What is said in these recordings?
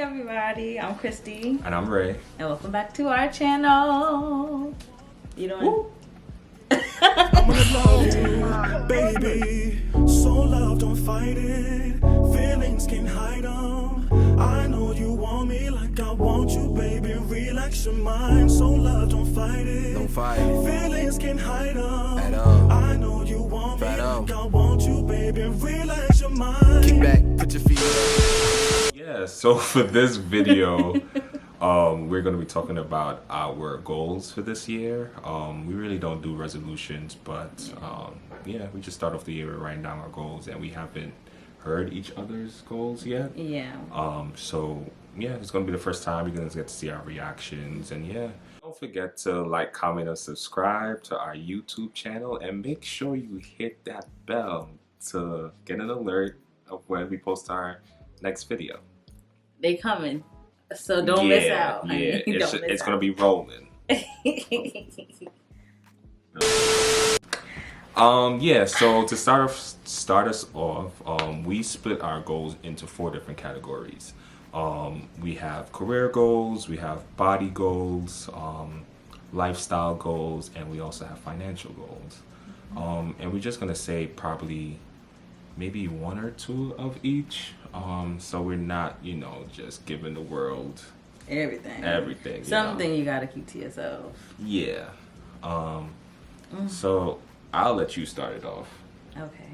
everybody, I'm Kristi. And I'm Ray. And welcome back to our channel. You doing? Woo. I'm gonna love you, baby. So love, don't fight it. Feelings can't hide them. I know you want me like I want you, baby. Relax your mind. So love, don't fight it. Don't fight it. Feelings can't hide them. Fat.O. I know you want me Fat.O. like I want you, baby. Relax your mind. Kick back, put your feet up. Yeah, so for this video, we're going to be talking about our goals for this year. We really don't do resolutions, but yeah, we just start off the year writing down our goals, and we haven't heard each other's goals yet. Yeah. So yeah, it's going to be the first time you're going to get to see our reactions, and yeah. Don't forget to like, comment, and subscribe to our YouTube channel, and make sure you hit that bell to get an alert of when we post our next video. They coming, so don't miss out. Yeah, it's gonna be rolling. Yeah, so to start us off, we split our goals into 4 different categories. We have career goals, we have body goals, lifestyle goals, and we also have financial goals. And we're just gonna say probably maybe 1 or 2 of each. So we're not, just giving the world everything. Something you gotta keep to yourself. Yeah. So I'll let you start it off. Okay.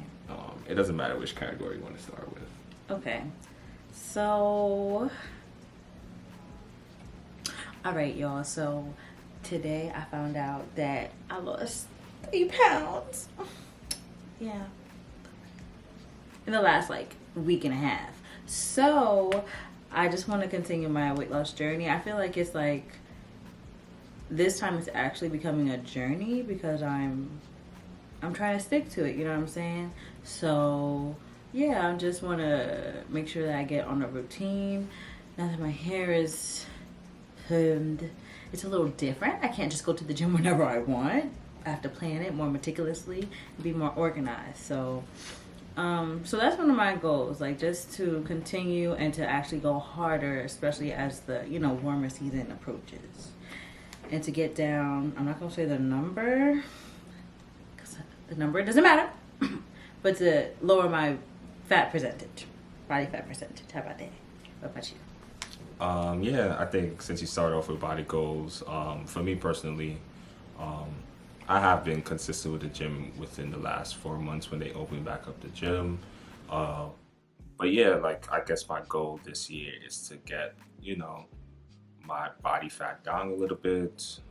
It doesn't matter which category you want to start with. Okay. So, all right, y'all. So today I found out that I lost 3 pounds. Yeah. In the last week and a half. So I just want to continue my weight loss journey. I feel like it's this time it's actually becoming a journey because I'm trying to stick to it, you know what I'm saying? So yeah, I just want to make sure that I get on a routine. Now that my hair is permed, it's a little different. I can't just go to the gym whenever I want. I have to plan it more meticulously and be more organized. So that's one of my goals, just to continue and to actually go harder, especially as the, warmer season approaches. And to get down, I'm not going to say the number, because the number doesn't matter, but to lower my fat percentage, body fat percentage. How about that? What about you? Yeah, I think since you started off with body goals, for me personally, I have been consistent with the gym within the last 4 months when they opened back up the gym. But yeah, I guess my goal this year is to get, my body fat down a little bit.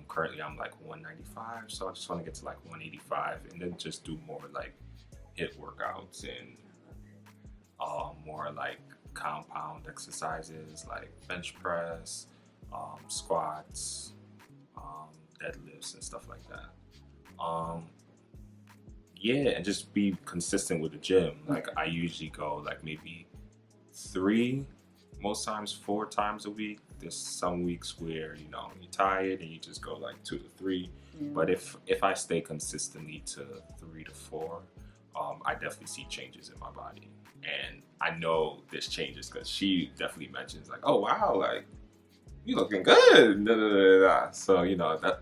Currently I'm 195, so I just want to get to 185 and then just do more HIIT workouts and more compound exercises like bench press, squats, deadlifts and stuff like that. Yeah, and just be consistent with the gym. I usually go maybe 3, most times 4 times a week. There's some weeks where you're tired and you just go 2 to 3. Yeah. But if I stay consistently to 3 to 4, I definitely see changes in my body. And I know there's changes because she definitely mentions oh wow, you looking good. Da, da, da, da. So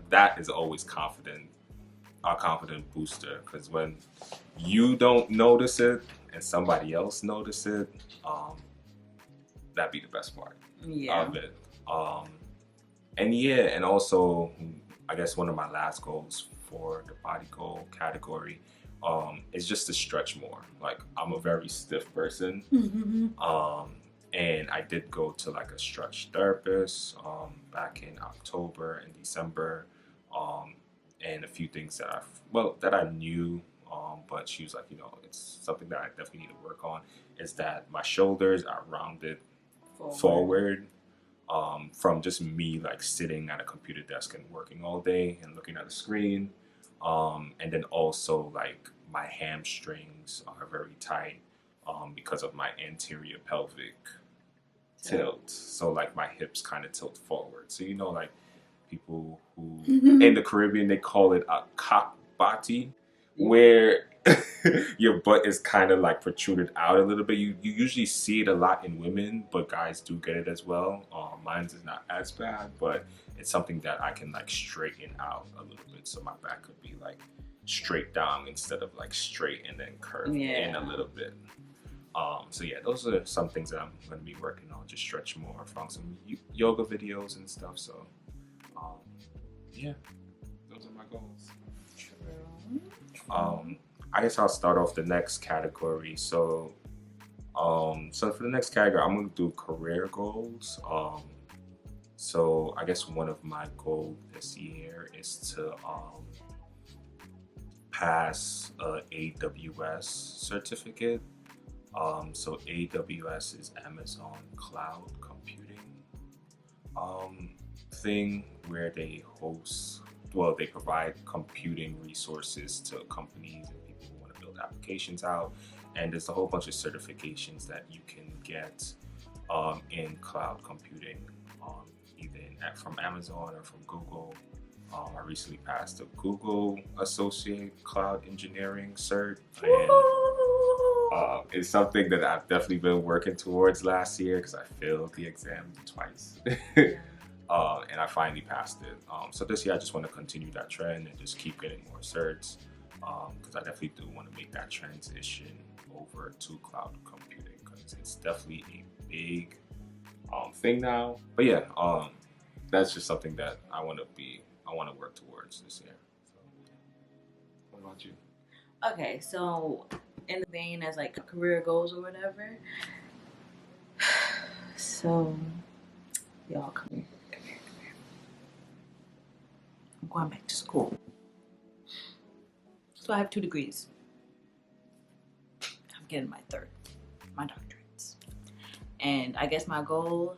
that is always a confident booster, because when you don't notice it and somebody else notice it, that'd be the best part of it. And also I guess one of my last goals for the body goal category is just to stretch more. I'm a very stiff person. And I did go to a stretch therapist back in October and December, and a few things that I knew, but she was it's something that I definitely need to work on, is that my shoulders are rounded forward from just me sitting at a computer desk and working all day and looking at a screen, and then also my hamstrings are very tight because of my anterior pelvic tilt. So my hips kind of tilt forward. So people who in the Caribbean, they call it a cock body, where your butt is kind of like protruded out a little bit. You usually see it a lot in women, but guys do get it as well. Mine's is not as bad, but it's something that I can like straighten out a little bit, so my back could be like straight down instead of like straight and then curved in a little bit. So yeah, those are some things that I'm going to be working on. Just stretch more from some yoga videos and stuff. So yeah, those are my goals. I guess I'll start off the next category. So so for the next category, I'm going to do career goals. So I guess one of my goals this year is to pass a AWS certificate. So AWS is Amazon Cloud Computing thing where they they provide computing resources to companies and people who want to build applications out. And there's a whole bunch of certifications that you can get in cloud computing, either from Amazon or from Google. I recently passed a Google Associate Cloud Engineering cert, and it's something that I've definitely been working towards last year because I failed the exam twice, and I finally passed it. So this year I just want to continue that trend and just keep getting more certs, because I definitely do want to make that transition over to cloud computing because it's definitely a big thing now. But yeah, that's just something that I want to work towards this year. So, what about you? Okay, so in the vein as like career goals or whatever. So, y'all come here. I'm going back to school. So I have 2 degrees. I'm getting my third, my doctorates. And I guess my goal,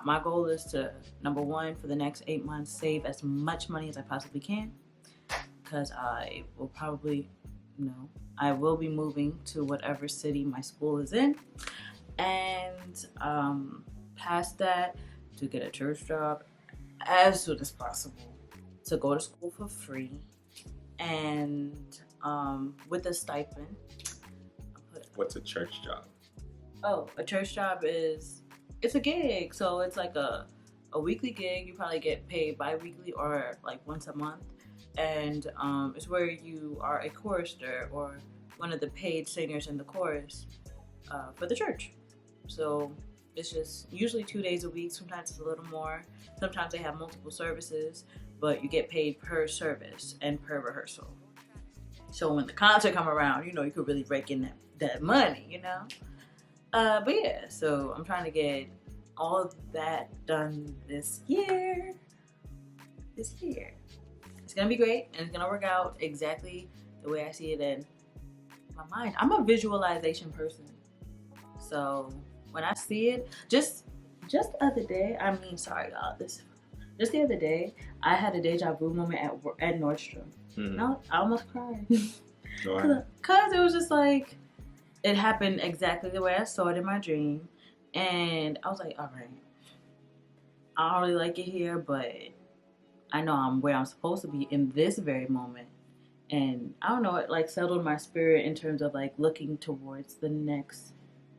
my goal is to, number 1, for the next 8 months, save as much money as I possibly can. Because I will be moving to whatever city my school is in. And past that, to get a church job as soon as possible. To go to school for free. And with a stipend. What's a church job? Oh, a church job it's a gig. So it's like a weekly gig. You probably get paid bi-weekly or like once a month. And it's where you are a chorister or one of the paid singers in the chorus for the church. So it's just usually 2 days a week. Sometimes it's a little more. Sometimes they have multiple services, but you get paid per service and per rehearsal. So when the concert come around, you could really rake in that money, But yeah, so I'm trying to get all of that done this year. It's gonna be great, and it's gonna work out exactly the way I see it in my mind. I'm a visualization person, so when I see it, just the other day, just the other day, I had a deja vu moment at Nordstrom. No, I almost cried. Because it was just like, it happened exactly the way I saw it in my dream. And I was like, all right, I don't really like it here, but I know I'm where I'm supposed to be in this very moment. And I don't know, it like settled my spirit in terms of like looking towards the next,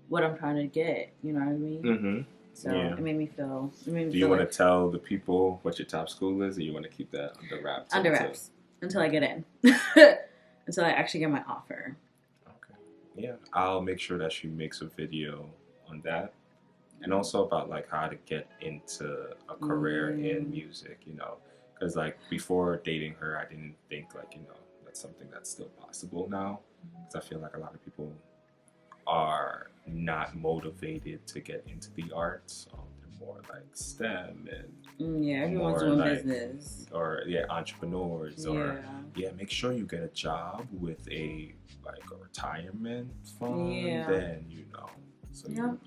what I'm trying to get. You know what I mean? Mm-hmm. So yeah. It made me feel. Do you want to tell the people what your top school is, or you want to keep that under wraps? Under wraps until I get in, until I actually get my offer. Okay. Yeah, I'll make sure that she makes a video on that, and also about like how to get into a career in music. Because like before dating her, I didn't think like that's something that's still possible now. Because I feel like a lot of people are not motivated to get into the arts. They're more like STEM and everyone's doing business or entrepreneurs or make sure you get a job with a retirement fund. Then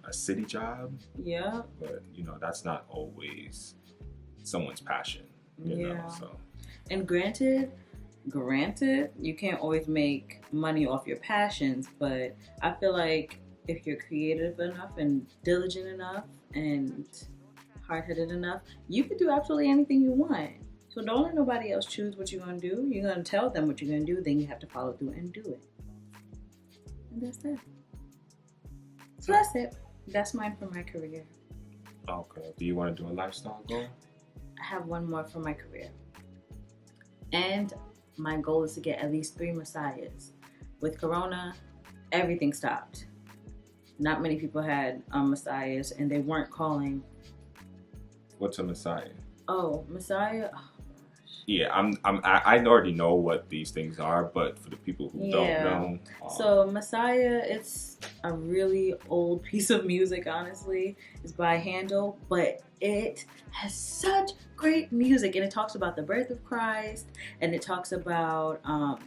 a city job. Yeah, but that's not always someone's passion. So and granted, you can't always make money off your passions, but I feel like if you're creative enough and diligent enough and hard-headed enough, you can do absolutely anything you want. So don't let nobody else choose what you're going to do. You're going to tell them what you're going to do, then you have to follow through and do it. And that's it. So that's it. That's mine for my career. Okay. Do you want to do a lifestyle goal? I have one more for my career. And my goal is to get at least 3 Messiahs. With Corona, everything stopped. Not many people had Messiahs, and they weren't calling. What's a Messiah? Oh, Messiah. Oh, yeah, I already know what these things are, but for the people who don't know. So Messiah, it's a really old piece of music, honestly. It's by Handel, but it has such great music, and it talks about the birth of Christ, and it talks about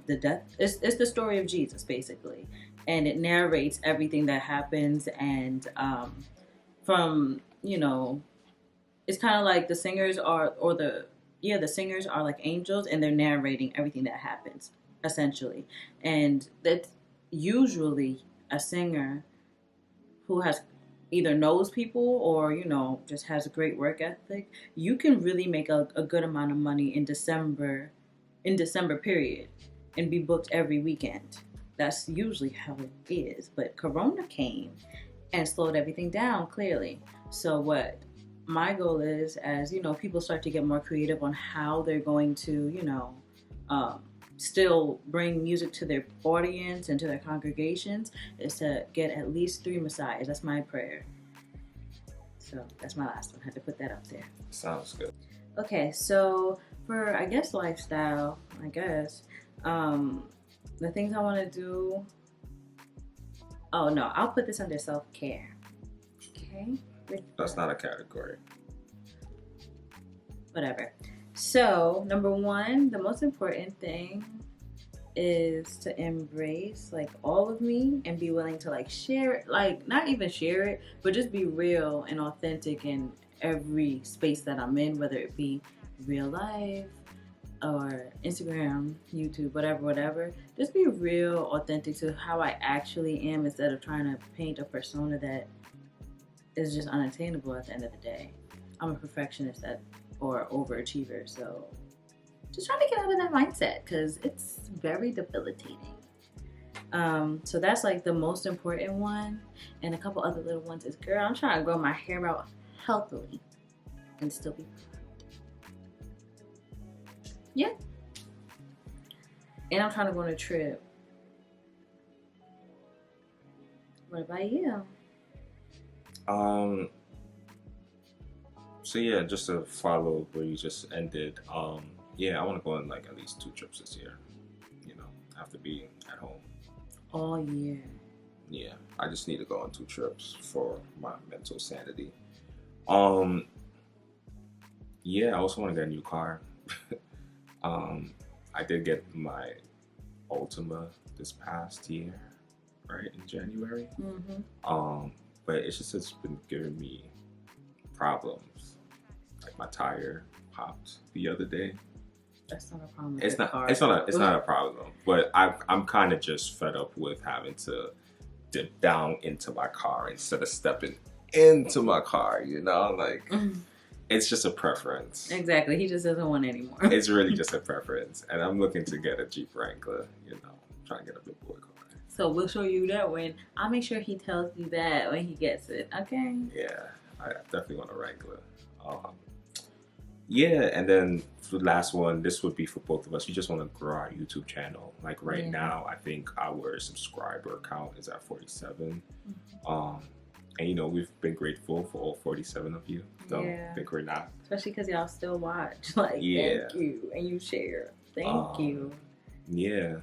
the death. It's the story of Jesus, basically, and it narrates everything that happens, and from, you know, it's kind of like the singers are, the singers are like angels, and they're narrating everything that happens, essentially. And that's usually a singer who has either knows people or, you know, just has a great work ethic. You can really make a good amount of money in December period, and be booked every weekend. That's usually how it is. But Corona came and slowed everything down, clearly. So what my goal is, as you know, people start to get more creative on how they're going to, you know, still bring music to their audience and to their congregations, is to get at least 3 Messiahs. That's my prayer. So that's my last one. I had to put that up there. Sounds good. Okay, so for, I guess, lifestyle, the things I want to do. Oh no, I'll put this under self-care. Okay. That's not a category. Whatever. So, number 1, the most important thing is to embrace like all of me and be willing to like share it, like not even share it, but just be real and authentic in every space that I'm in, whether it be real life or Instagram, YouTube, whatever. Just be real, authentic to how I actually am, instead of trying to paint a persona that is just unattainable at the end of the day. I'm a perfectionist or overachiever, so just trying to get out of that mindset, because it's very debilitating. So that's like the most important one. And a couple other little ones is, girl, I'm trying to grow my hair out healthily and still be yeah. And I'm trying to go on a trip. What about you? So yeah, just to follow where you just ended, yeah, I want to go on like at least 2 trips this year. You know, I have to be at home all year. Yeah, I just need to go on 2 trips for my mental sanity. Yeah, I also want to get a new car. I did get my Ultima this past year, right, in January. Mm-hmm. But it's been giving me problems. Like my tire popped the other day. That's not a problem. It's not a problem. But I'm kind of just fed up with having to dip down into my car instead of stepping into my car. You know, like it's just a preference. Exactly. He just doesn't want it anymore. It's really just a preference, and I'm looking to get a Jeep Wrangler. You know, trying to get a big boy car. So we'll show you that when I'll make sure he tells you that when he gets it. Okay. Yeah, I definitely want a Wrangler. Yeah, and then for the last one, this would be for both of us. We just want to grow our YouTube channel. Like right now, I think our subscriber count is at 47. And you know, we've been grateful for all 47 of you. Don't think we're not. Especially because y'all still watch. Like, thank you. And you share. Thank you. Yeah.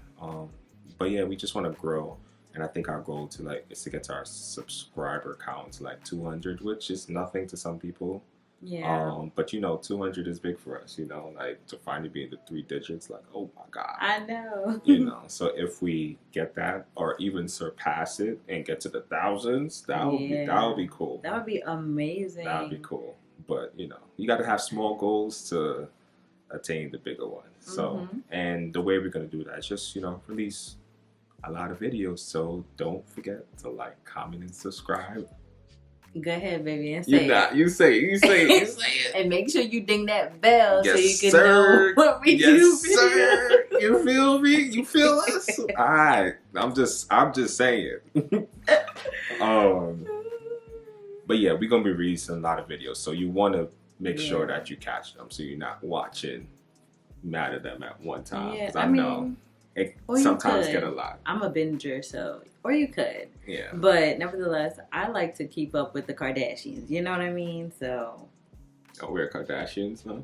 But yeah, we just want to grow. And I think our goal is to get to our subscriber count to like 200, which is nothing to some people. Yeah. But you know, 200 is big for us, you know, like to finally be in the 3 digits, like, oh my God. I know. You know, so if we get that or even surpass it and get to the thousands, that would be cool. That would be amazing. That would be cool. But, you know, you got to have small goals to attain the bigger ones. So, and the way we're going to do that is just, you know, release a lot of videos. So don't forget to like, comment, and subscribe. Go ahead, baby, and say You not. it. You say it. And make sure you ding that bell so you Yes, can sir. know what we do. Yes, sir. You feel me? You feel us? All right. I'm just saying. But yeah, we're gonna be releasing a lot of videos, so you want to make sure that you catch them, so you're not watching mad at them at one time. Yeah, 'Cause I know it or you sometimes could. get a lot. I'm a binger, so or you could. Yeah. But nevertheless, I like to keep up with the Kardashians. You know what I mean? So. Oh, we're Kardashians, huh?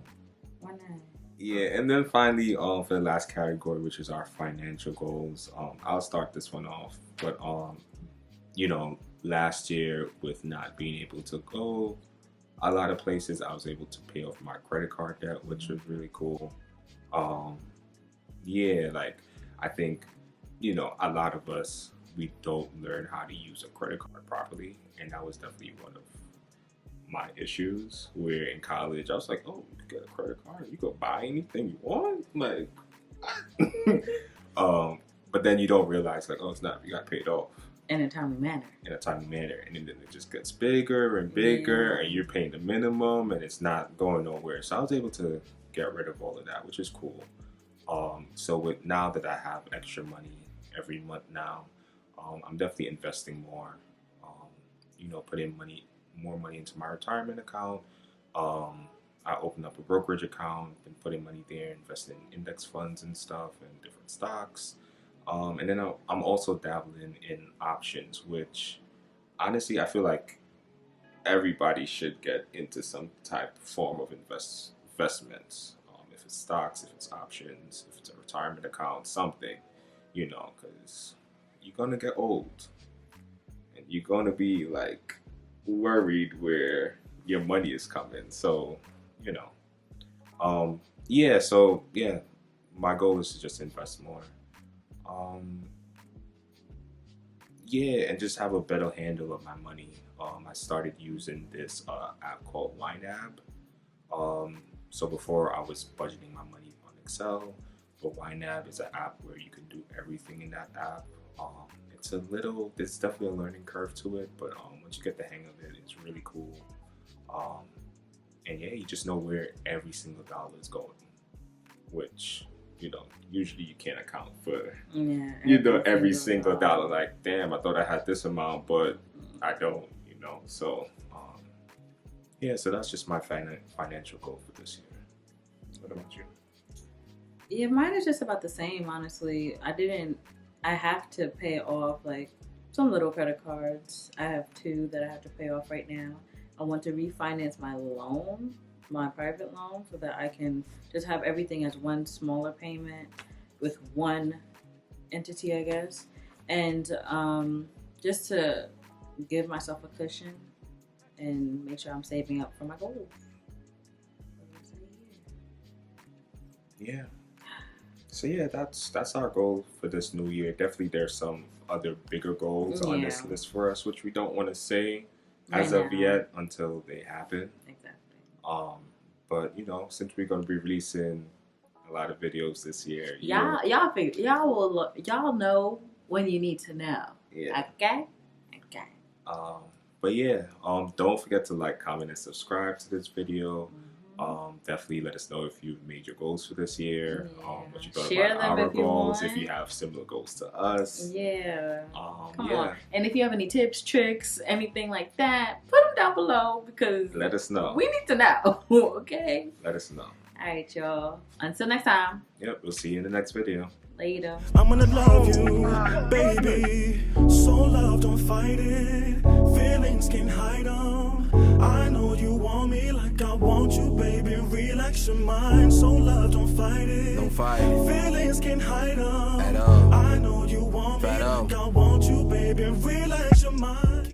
Why not? Yeah, and then finally, for the last category, which is our financial goals. I'll start this one off, but you know, last year with not being able to go a lot of places, I was able to pay off my credit card debt, which was really cool. Yeah, like I think, you know, a lot of us, we don't learn how to use a credit card properly, and that was definitely one of my issues. Where in college I was like, oh, you get a credit card, you go buy anything you want, like but then you don't realize, like, oh, it's not, you got paid off In a timely manner. and then it just gets bigger and bigger, and you're paying the minimum and it's not going nowhere. So I was able to get rid of all of that, which is cool. So with now that I have extra money every month now, I'm definitely investing more, you know, putting more money into my retirement account. I opened up a brokerage account, been putting money there, investing in index funds and stuff and different stocks. And then I'm also dabbling in options, which honestly I feel like everybody should get into some type of form of investments. If it's stocks, if it's options, if it's a retirement account, something, you know, because you're gonna get old and you're gonna be like worried where your money is coming. So, you know, yeah, my goal is to just invest more. Yeah, and just have a better handle of my money. I started using this app called YNAB. So before I was budgeting my money on Excel, but YNAB is an app where you can do everything in that app. There's definitely a learning curve to it, but once you get the hang of it, it's really cool. And yeah, you just know where every single dollar is going, which, you know, usually you can't account for. Yeah. You know, every single dollar. Like, damn, I thought I had this amount, but I don't, you know. So, yeah, so that's just my financial goal for this year. What about you? Yeah, mine is just about the same, honestly. I have to pay off like some little credit cards. I have 2 that I have to pay off right now. I want to refinance my loan, my private loan, so that I can just have everything as one smaller payment with one entity, I guess. And just to give myself a cushion and make sure I'm saving up for my goals. Yeah. So yeah, that's our goal for this new year. Definitely there's some other bigger goals on this list for us, which we don't want to say as of yet until they happen. Exactly. But you know, since we're gonna be releasing a lot of videos this year, y'all know when you need to know. Yeah. Okay. But yeah, don't forget to like, comment, and subscribe to this video. Definitely let us know if you've made your goals for this year. What you thought Share about them our if you goals, want. if you have similar goals to us. Yeah. Come yeah. on. And if you have any tips, tricks, anything like that, put them down below because Let us know. we need to know. Okay. Let us know. All right, y'all. Until next time. Yep, we'll see you in the next video. Later. I'm gonna love you, baby. So love, don't fight it. Feelings can hide them. I know you want me like I want you, baby. Relax your mind. So love, don't fight it. Don't fight it. Feelings can hide them. Fat.O. I know you want me Fat.O. like I want you, baby. Relax